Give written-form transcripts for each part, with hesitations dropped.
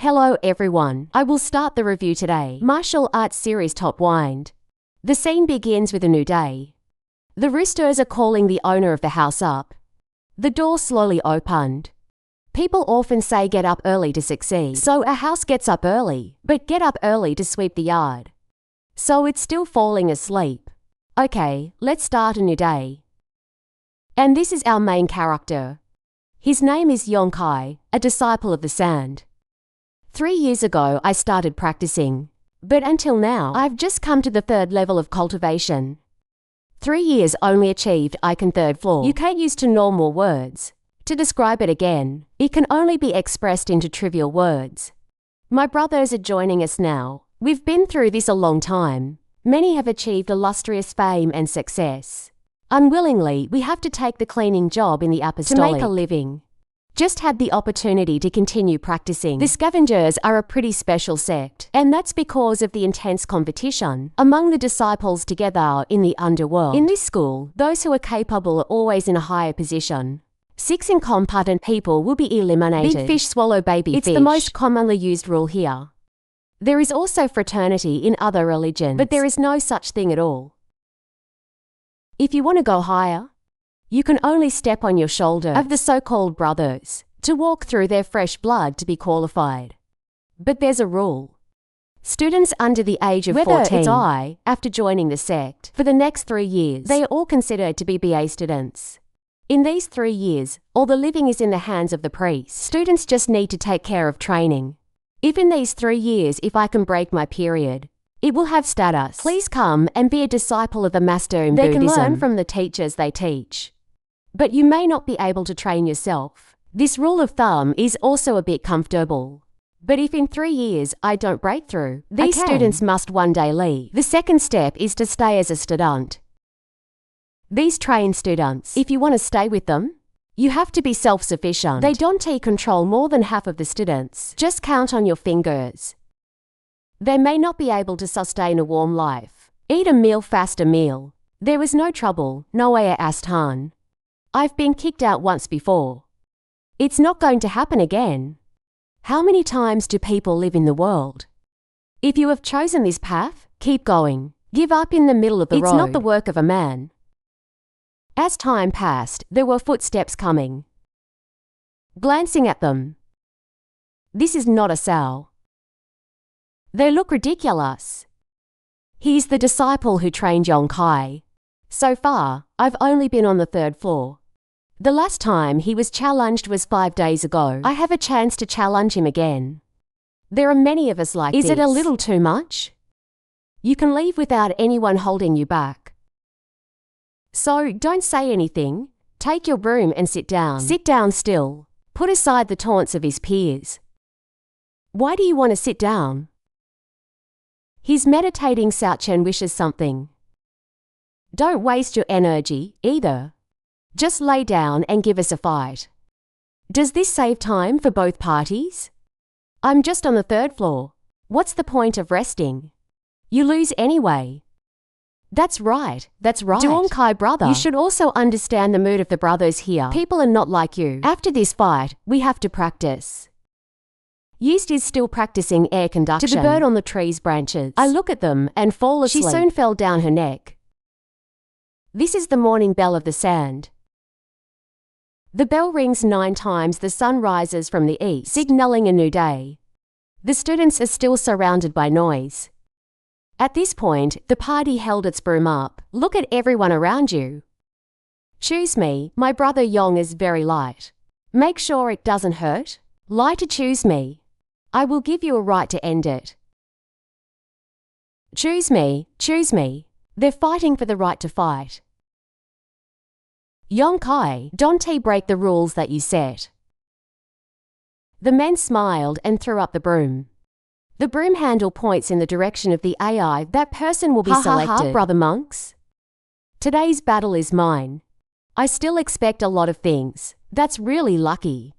Hello everyone, I will start the review today. Martial arts series Top Wind. The scene begins with a new day. The roosters are calling the owner of the house up. The door slowly opened. People often say get up early to succeed. So a house gets up early, but get up early to sweep the yard. So it's still falling asleep. Okay, let's start a new day. And this is our main character. His name is Yonkai, a disciple of the sand. 3 years ago, I started practicing. But until now, I've just come to the 3rd level of cultivation. 3 years only achieved I can 3rd floor. You can't use to normal words. To describe it again, it can only be expressed into trivial words. My brothers are joining us now. We've been through this a long time. Many have achieved illustrious fame and success. Unwillingly, we have to take the cleaning job in the apostolic to make a living. Just had the opportunity to continue practicing. The scavengers are a pretty special sect, and that's because of the intense competition among the disciples together in the underworld. In this school, those who are capable are always in a higher position. 6 incompetent people will be eliminated. Big fish swallow baby fish. It's the most commonly used rule here. There is also fraternity in other religions, but there is no such thing at all. If you want to go higher, you can only step on your shoulder of the so-called brothers to walk through their fresh blood to be qualified. But there's a rule. Students under the age of 14, after joining the sect, for the next 3 years, they are all considered to be BA students. In these 3 years, all the living is in the hands of the priest. Students just need to take care of training. If in these 3 years, if I can break my period, it will have status. Please come and be a disciple of the master in Buddhism. They can learn from the teachers they teach. But you may not be able to train yourself. This rule of thumb is also a bit comfortable. But if in 3 years I don't break through, these students must one day leave. The second step is to stay as a student. These trained students, if you want to stay with them, you have to be self-sufficient. They don't control more than half of the students. Just count on your fingers. They may not be able to sustain a warm life. Eat a meal, fast a meal. There was no trouble, no astan. I've been kicked out once before. It's not going to happen again. How many times do people live in the world? If you have chosen this path, keep going. Give up in the middle of the road. It's not the work of a man. As time passed, there were footsteps coming. Glancing at them. This is not a sow. They look ridiculous. He's the disciple who trained Yonkai. So far, I've only been on the 3rd floor. The last time he was challenged was 5 days ago. I have a chance to challenge him again. There are many of us like this. Is it a little too much? You can leave without anyone holding you back. So don't say anything. Take your broom and sit down. Sit down still. Put aside the taunts of his peers. Why do you want to sit down? He's meditating. Sauchen wishes something. Don't waste your energy, either. Just lay down and give us a fight. Does this save time for both parties? I'm just on the 3rd floor. What's the point of resting? You lose anyway. That's right, that's right. Duonkai brother, you should also understand the mood of the brothers here. People are not like you. After this fight, we have to practice. Yeast is still practicing air conduction. To the bird on the tree's branches. I look at them and fall asleep. She soon fell down her neck. This is the morning bell of the sand. The bell rings 9 times. The sun rises from the east, signaling a new day. The students are still surrounded by noise. At this point, the party held its broom up. Look at everyone around you. Choose me. My brother Yong is very light. Make sure it doesn't hurt. Lie to choose me. I will give you a right to end it. Choose me. Choose me. They're fighting for the right to fight. Yonkai, don't break the rules that you set. The men smiled and threw up the broom. The broom handle points in the direction of the AI. That person will be selected. Brother monks. Today's battle is mine. I still expect a lot of things. That's really lucky.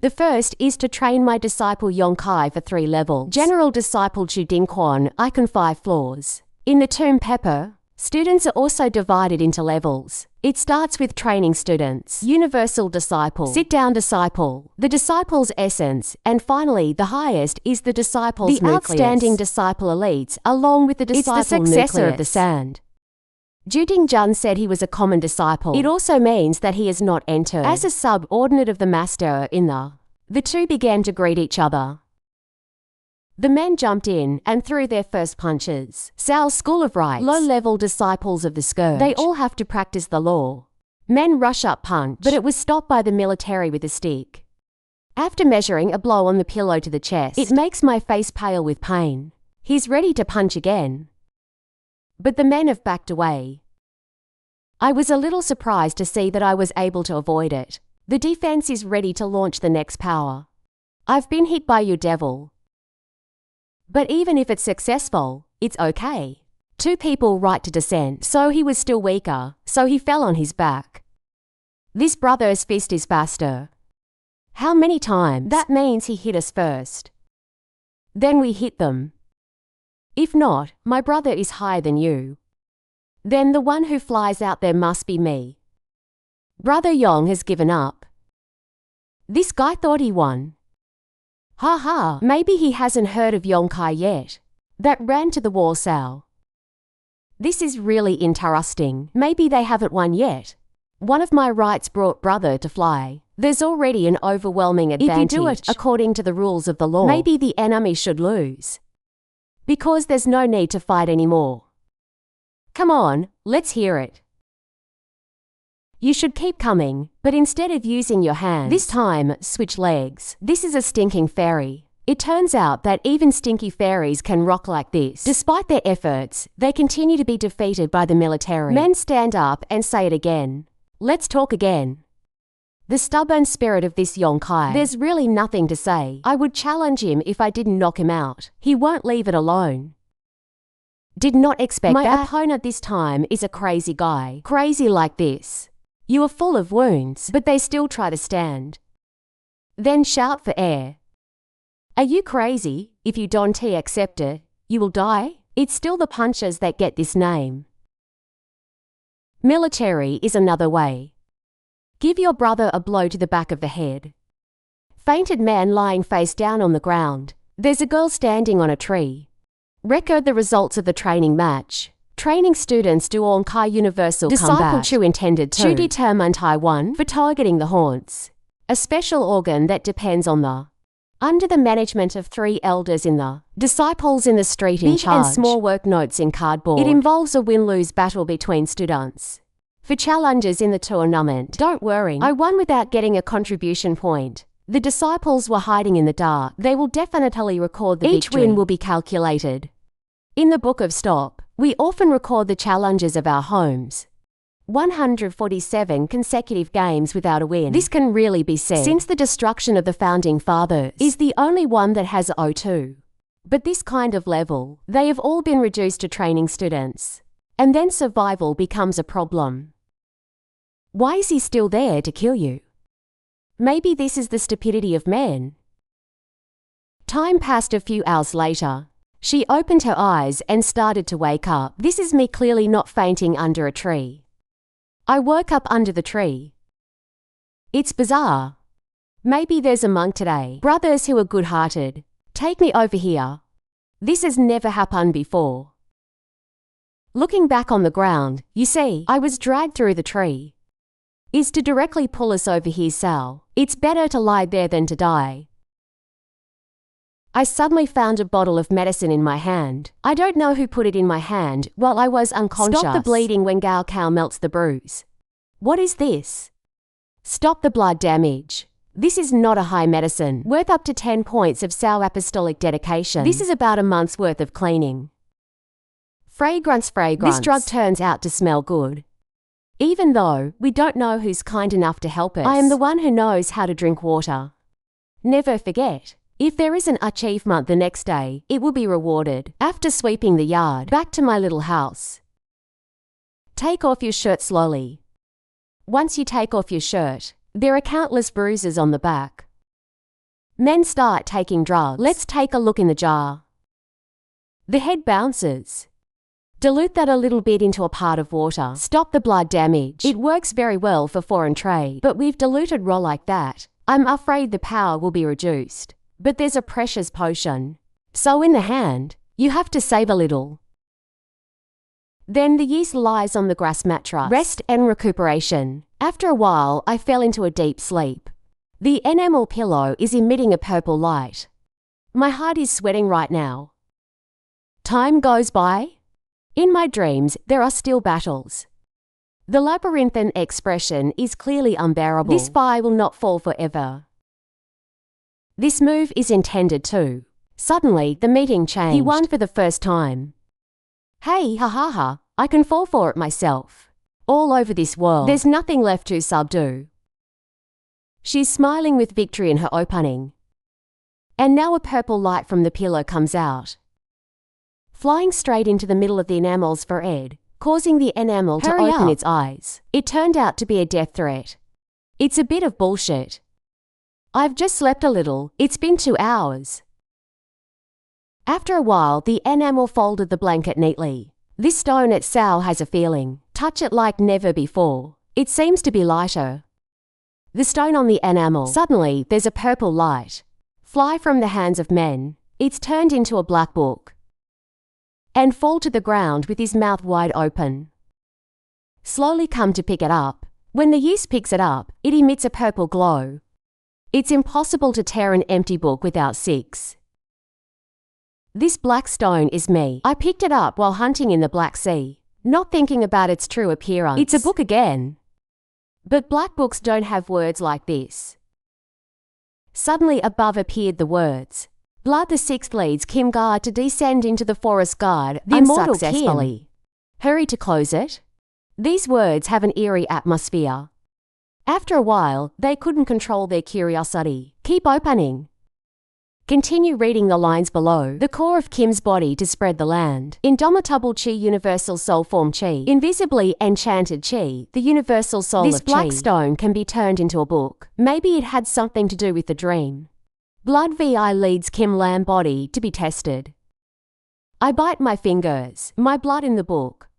The first is to train my disciple Yonkai for 3 levels. General disciple Chu Dingquan, I can 5 floors. In the tomb Pepper, Students are also divided into levels. It starts with training students, universal disciple, sit-down disciple, the disciple's essence, and finally the highest is the disciple's nucleus. The outstanding disciple elites, along with the disciple nucleus. It's the successor of the sand. Juding Jun said he was a common disciple. It also means that he has not entered. As a subordinate of the master in the two began to greet each other. The men jumped in and threw their first punches. Sal's School of Rights, low-level disciples of the scourge. They all have to practice the law. Men rush up punch, but it was stopped by the military with a stick. After measuring a blow on the pillow to the chest, it makes my face pale with pain. He's ready to punch again. But the men have backed away. I was a little surprised to see that I was able to avoid it. The defense is ready to launch the next power. I've been hit by you, devil. But even if it's successful, it's okay. 2 people right to descent, so he was still weaker, so he fell on his back. This brother's fist is faster. How many times? That means he hit us first. Then we hit them. If not, my brother is higher than you. Then the one who flies out there must be me. Brother Yong has given up. This guy thought he won. Ha ha, maybe he hasn't heard of Yonkai yet. That ran to the wall Sal. This is really interesting. Maybe they haven't won yet. One of my rights brought brother to fly. There's already an overwhelming advantage. If you do it according to the rules of the law, maybe the enemy should lose. Because there's no need to fight anymore. Come on, let's hear it. You should keep coming, but instead of using your hands, this time switch legs. This is a stinking fairy. It turns out that even stinky fairies can rock like this. Despite their efforts, they continue to be defeated by the military. Men stand up and say it again. Let's talk again. The stubborn spirit of this Yonkai. There's really nothing to say. I would challenge him if I didn't knock him out. He won't leave it alone. Did not expect that. My opponent this time is a crazy guy. Crazy like this. You are full of wounds, but they still try to stand. Then shout for air. Are you crazy? If you don't accept it, you will die? It's still the punchers that get this name. Military is another way. Give your brother a blow to the back of the head. Fainted man lying face down on the ground. There's a girl standing on a tree. Record the results of the training match. Training students do on Kai Universal Disciple Combat. Chu intended to determine Taiwan for targeting the haunts. A special organ that depends on the under the management of 3 elders in the disciples in the street in charge. Big and small work notes in cardboard. It involves a win-lose battle between students. For challenges in the tournament, don't worry, I won without getting a contribution point. The disciples were hiding in the dark. They will definitely record the victory. Each win will be calculated. In the Book of Stop, we often record the challenges of our homes. 147 consecutive games without a win. This can really be said, since the destruction of the Founding Fathers is the only one that has 0-2. But this kind of level, they have all been reduced to training students. And then survival becomes a problem. Why is he still there to kill you? Maybe this is the stupidity of men. Time passed a few hours later. She opened her eyes and started to wake up. This is me clearly not fainting under a tree. I woke up under the tree. It's bizarre. Maybe there's a monk today. Brothers who are good-hearted. Take me over here. This has never happened before. Looking back on the ground, you see, I was dragged through the tree. Is to directly pull us over here, Sal. It's better to lie there than to die. I suddenly found a bottle of medicine in my hand. I don't know who put it in my hand while I was unconscious. Stop the bleeding when Gao Cao melts the bruise. What is this? Stop the blood damage. This is not a high medicine, worth up to 10 points of Sao apostolic dedication. This is about a month's worth of cleaning. Fragrance. This drug turns out to smell good. Even though we don't know who's kind enough to help us, I am the one who knows how to drink water. Never forget. If there is an achievement the next day, it will be rewarded. After sweeping the yard, back to my little house. Take off your shirt slowly. Once you take off your shirt, there are countless bruises on the back. Men start taking drugs. Let's take a look in the jar. The head bounces. Dilute that a little bit into a part of water. Stop the blood damage. It works very well for foreign trade, but with diluted raw like that, I'm afraid the power will be reduced. But there's a precious potion. So in the hand, you have to save a little. Then the yeast lies on the grass mattress. Rest and recuperation. After a while, I fell into a deep sleep. The enamel pillow is emitting a purple light. My heart is sweating right now. Time goes by. In my dreams, there are still battles. The labyrinthine expression is clearly unbearable. This fire will not fall forever. This move is intended to. Suddenly, the meeting changed. He won for the first time. Hey, ha ha ha, I can fall for it myself. All over this world, there's nothing left to subdue. She's smiling with victory in her opening. And now a purple light from the pillow comes out, flying straight into the middle of the enamel's forehead, causing the enamel to open its eyes. It turned out to be a death threat. It's a bit of bullshit. I've just slept a little. It's been 2 hours. After a while, the enamel folded the blanket neatly. This stone at Sal has a feeling. Touch it like never before. It seems to be lighter. The stone on the enamel. Suddenly, there's a purple light. Fly from the hands of men. It's turned into a black book and fall to the ground with his mouth wide open. Slowly come to pick it up. When the yeast picks it up, it emits a purple glow. It's impossible to tear an empty book without 6. This black stone is me. I picked it up while hunting in the Black Sea, not thinking about its true appearance. It's a book again. But black books don't have words like this. Suddenly above appeared the words, Blood the Sixth leads Kim Guard to descend into the forest guard unsuccessfully. Kim. Hurry to close it. These words have an eerie atmosphere. After a while, they couldn't control their curiosity. Keep opening. Continue reading the lines below. The core of Kim's body to spread the land. Indomitable Chi, universal soul form Chi. Invisibly enchanted Chi, the universal soul of Chi. This black stone can be turned into a book. Maybe it had something to do with the dream. Blood VI leads Kim Lam body to be tested. I bite my fingers. My blood in the book.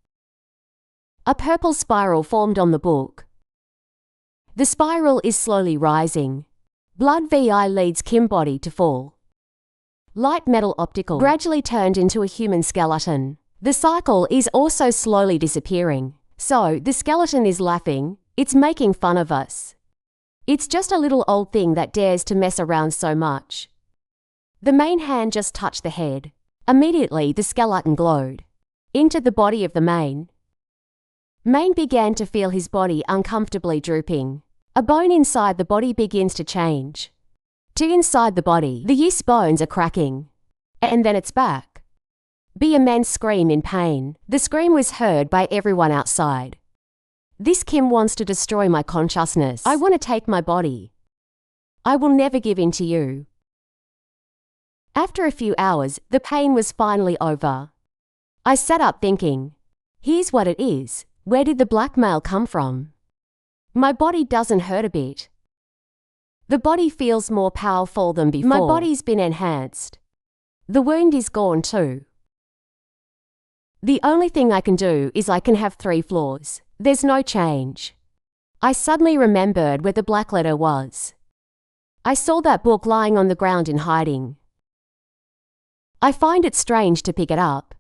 A purple spiral formed on the book. The spiral is slowly rising. Blood VI leads Kim body to fall. Light metal optical gradually turned into a human skeleton. The cycle is also slowly disappearing. So, the skeleton is laughing. It's making fun of us. It's just a little old thing that dares to mess around so much. The main hand just touched the head. Immediately, the skeleton glowed. Into the body of the main. Main began to feel his body uncomfortably drooping. A bone inside the body begins to change. To inside the body, the yeast bones are cracking. And then it's back. Be a man scream in pain. The scream was heard by everyone outside. This Kim wants to destroy my consciousness. I want to take my body. I will never give in to you. After a few hours, the pain was finally over. I sat up thinking, here's what it is. Where did the blackmail come from? My body doesn't hurt a bit. The body feels more powerful than before. My body's been enhanced. The wound is gone too. The only thing I can do is I can have 3 floors. There's no change. I suddenly remembered where the black letter was. I saw that book lying on the ground in hiding. I find it strange to pick it up.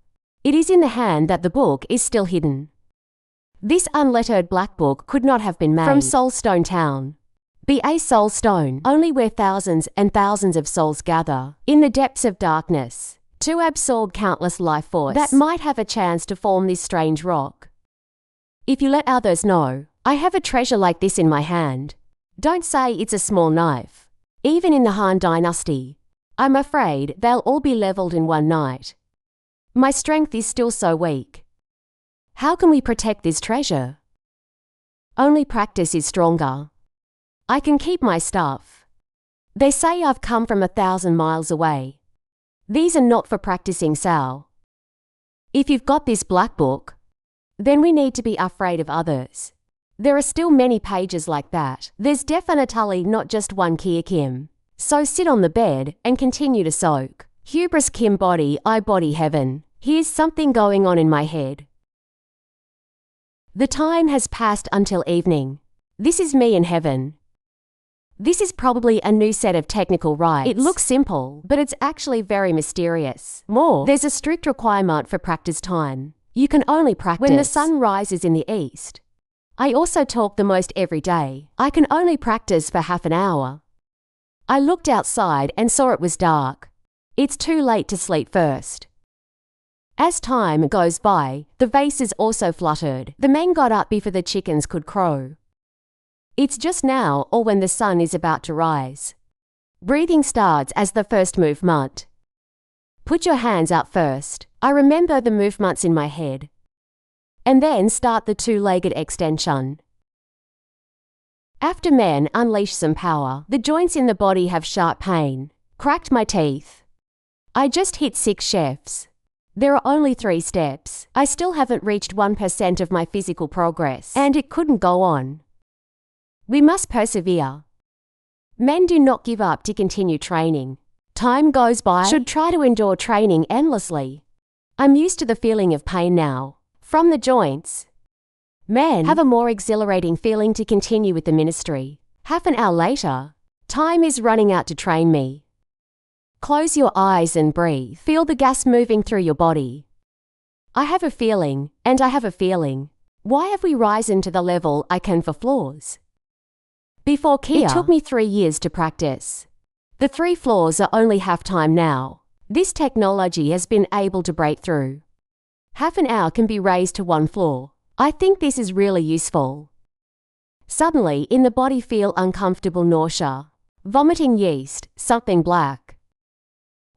It is in the hand that the book is still hidden. This unlettered black book could not have been made from Soulstone Town. Be a soulstone, only where thousands and thousands of souls gather, in the depths of darkness, to absorb countless life force that might have a chance to form this strange rock. If you let others know, I have a treasure like this in my hand. Don't say it's a small knife. Even in the Han Dynasty, I'm afraid they'll all be leveled in one night. My strength is still so weak. How can we protect this treasure? Only practice is stronger. I can keep my stuff. They say I've come from 1,000 miles away. These are not for practicing, Sal. If you've got this black book, then we need to be afraid of others. There are still many pages like that. There's definitely not just one Kia Kim. So sit on the bed and continue to soak. Hubris Kim body, I body heaven. Here's something going on in my head. The time has passed until evening. This is me in heaven. This is probably a new set of technical rites. It looks simple, but it's actually very mysterious. There's a strict requirement for practice time. You can only practice when the sun rises in the east. I also talk the most every day. I can only practice for half an hour. I looked outside and saw it was dark. It's too late to sleep first. As time goes by, the vases also fluttered. The men got up before the chickens could crow. It's just now or when the sun is about to rise. Breathing starts as the first movement. Put your hands up first. I remember the movements in my head. And then start the two-legged extension. After men unleash some power, the joints in the body have sharp pain. Cracked my teeth. I just hit 6 chefs. There are only 3 steps. I still haven't reached 1% of my physical progress, and it couldn't go on. We must persevere. Men do not give up to continue training. Time goes by. Should try to endure training endlessly. I'm used to the feeling of pain now. From the joints. Men have a more exhilarating feeling to continue with the ministry. Half an hour later, time is running out to train me. Close your eyes and breathe. Feel the gas moving through your body. I have a feeling, and I have a feeling. Why have we risen to the level I can for floors? Before Kia, it took me 3 years to practice. The 3 floors are only half time now. This technology has been able to break through. Half an hour can be raised to 1 floor. I think this is really useful. Suddenly, in the body feel uncomfortable nausea, vomiting yeast, something black.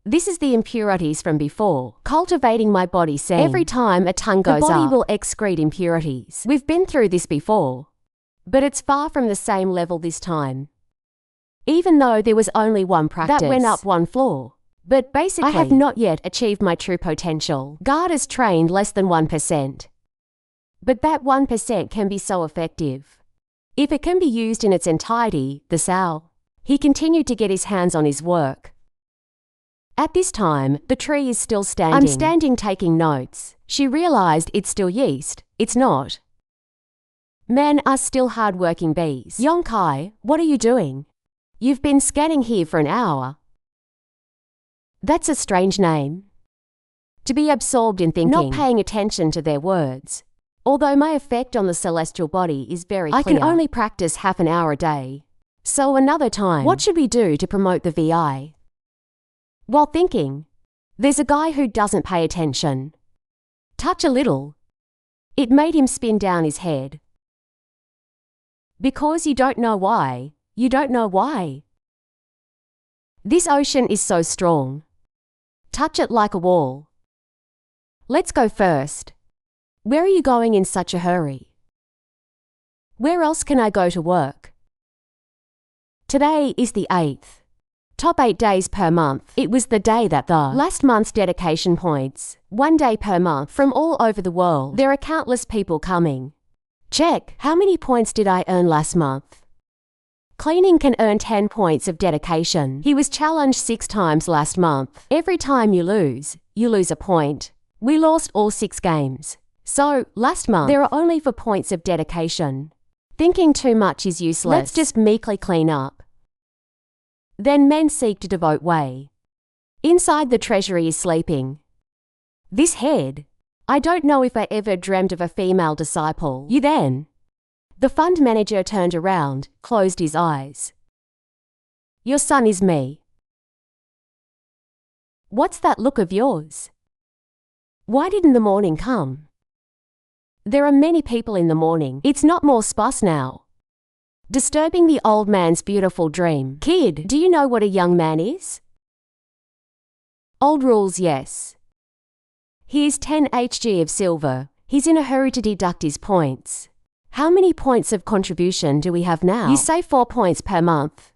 This is the impurities from before, cultivating my body saying, every time a tongue goes up, the body will excrete impurities. We've been through this before. But it's far from the same level this time. Even though there was only 1 practice that went up 1 floor. But basically, I have not yet achieved my true potential. God has trained less than 1%. But that 1% can be so effective. If it can be used in its entirety, the Sao. He continued to get his hands on his work. At this time, the tree is still standing. I'm standing taking notes. She realized it's still yeast. It's not. Men are still hard-working bees. Yonkai, what are you doing? You've been scanning here for an hour. That's a strange name. To be absorbed in thinking, not paying attention to their words. Although my effect on the celestial body is very clear. I can only practice half an hour a day. So another time, what should we do to promote the VI? While thinking, there's a guy who doesn't pay attention. Touch a little. It made him spin down his head. Because you don't know why. You don't know why. This ocean is so strong. Touch it like a wall. Let's go first. Where are you going in such a hurry? Where else can I go to work? Today is the 8th. Top 8 days per month. It was the day that the last month's dedication points. 1 day per month from all over the world. There are countless people coming. Check, how many points did I earn last month? Cleaning can earn 10 points of dedication. He was challenged 6 times last month. Every time you lose a point. We lost all 6 games. So, last month, there are only 4 points of dedication. Thinking too much is useless. Let's just meekly clean up. Then men seek to devote way. Inside the treasury is sleeping. This head. I don't know if I ever dreamt of a female disciple. You then. The fund manager turned around, closed his eyes. Your son is me. What's that look of yours? Why didn't the morning come? There are many people in the morning. It's not more sparse now. Disturbing the old man's beautiful dream. Kid, do you know what a young man is? Old rules, yes. Here's 10 HG of silver. He's in a hurry to deduct his points. How many points of contribution do we have now? You say 4 points per month.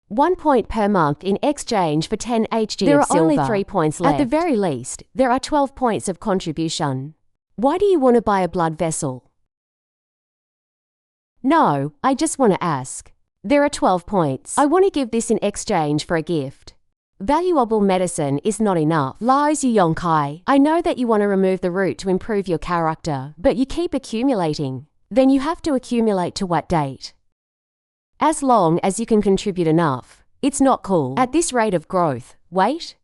1 point per month in exchange for 10 HG of silver. There are only 3 points left. At the very least, there are 12 points of contribution. Why do you want to buy a blood vessel? No, I just want to ask. There are 12 points. I want to give this in exchange for a gift. Valuable medicine is not enough. Lies Yu Yongkai. I know that you want to remove the root to improve your character, but you keep accumulating. Then you have to accumulate to what date? As long as you can contribute enough. It's not cool. At this rate of growth, wait.